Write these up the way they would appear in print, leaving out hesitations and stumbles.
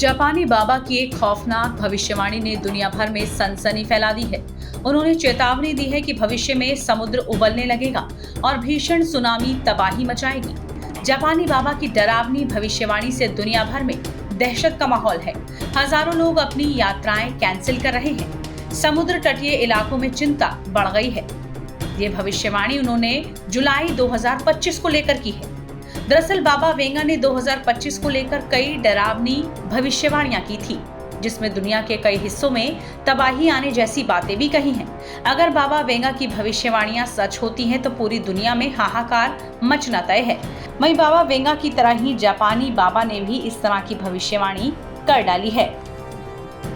जापानी बाबा की एक खौफनाक भविष्यवाणी ने दुनिया भर में सनसनी फैला दी है। उन्होंने चेतावनी दी है कि भविष्य में समुद्र उबलने लगेगा और भीषण सुनामी तबाही मचाएगी। जापानी बाबा की डरावनी भविष्यवाणी से दुनिया भर में दहशत का माहौल है। हजारों लोग अपनी यात्राएं कैंसिल कर रहे हैं। समुद्र तटीय इलाकों में चिंता बढ़ गई है। ये भविष्यवाणी उन्होंने जुलाई 2025 को लेकर की है। दरअसल बाबा वेंगा ने 2025 को लेकर कई डरावनी भविष्यवाणियां की थी, जिसमें दुनिया के कई हिस्सों में तबाही आने जैसी बातें भी कही हैं। अगर बाबा वेंगा की भविष्यवाणियां सच होती हैं तो पूरी दुनिया में हाहाकार मचना तय है। वहीं बाबा वेंगा की तरह ही जापानी बाबा ने भी इस तरह की भविष्यवाणी कर डाली है।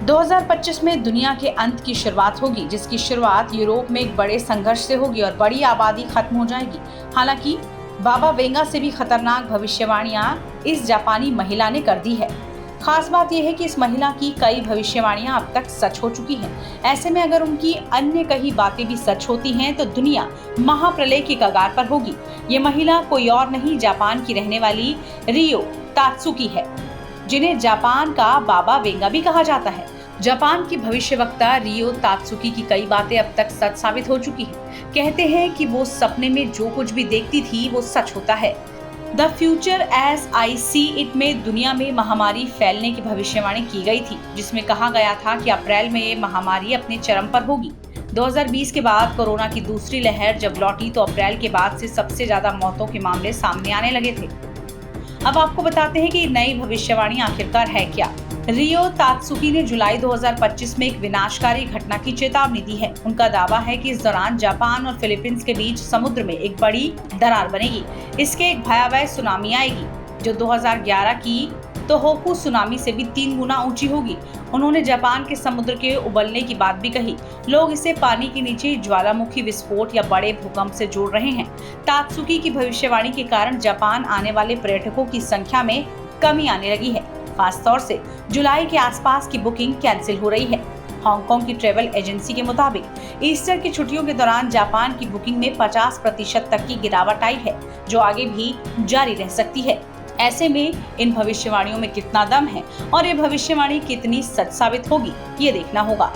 2025 में दुनिया के अंत की शुरुआत होगी, जिसकी शुरुआत यूरोप में एक बड़े संघर्ष से होगी और बड़ी आबादी खत्म हो जाएगी। हालांकि बाबा वेंगा से भी खतरनाक भविष्यवाणियां इस जापानी महिला ने कर दी है। खास बात यह है कि इस महिला की कई भविष्यवाणियां अब तक सच हो चुकी हैं। ऐसे में अगर उनकी अन्य कई बातें भी सच होती हैं तो दुनिया महाप्रलय की कगार पर होगी। ये महिला कोई और नहीं, जापान की रहने वाली रियो तात्सुकी है, जिन्हें जापान का बाबा वेंगा भी कहा जाता है। जापान की भविष्यवक्ता रियो तात्सुकी की कई बातें अब तक सच साबित हो चुकी हैं। कहते हैं कि वो सपने में जो कुछ भी देखती थी वो सच होता है। The future as I see it में दुनिया में महामारी फैलने की भविष्यवाणी की गई थी, जिसमें कहा गया था कि अप्रैल में ये महामारी अपने चरम पर होगी। 2020 के बाद कोरोना की दूसरी लहर जब लौटी तो अप्रैल के बाद से सबसे ज्यादा मौतों के मामले सामने आने लगे थे। अब आपको बताते हैं कि नई भविष्यवाणी आखिरकार है क्या। रियो तात्सुकी ने जुलाई 2025 में एक विनाशकारी घटना की चेतावनी दी है। उनका दावा है कि इस दौरान जापान और फिलीपींस के बीच समुद्र में एक बड़ी दरार बनेगी। इसके एक भयावह सुनामी आएगी, जो 2011 की तोहोकू सुनामी से भी 3 गुना ऊंची होगी। उन्होंने जापान के समुद्र के उबलने की बात भी कही। लोग इसे पानी के नीचे ज्वालामुखी विस्फोट या बड़े भूकंप से जोड़ रहे हैं। तात्सुकी की भविष्यवाणी के कारण जापान आने वाले पर्यटकों की संख्या में कमी आने लगी है। खासतौर से जुलाई के आसपास की बुकिंग कैंसिल हो रही है। हांगकांग की ट्रैवल एजेंसी के मुताबिक ईस्टर की छुट्टियों के दौरान जापान की बुकिंग में 50% तक की गिरावट आई है, जो आगे भी जारी रह सकती है। ऐसे में इन भविष्यवाणियों में कितना दम है और ये भविष्यवाणी कितनी सच साबित होगी, ये देखना होगा।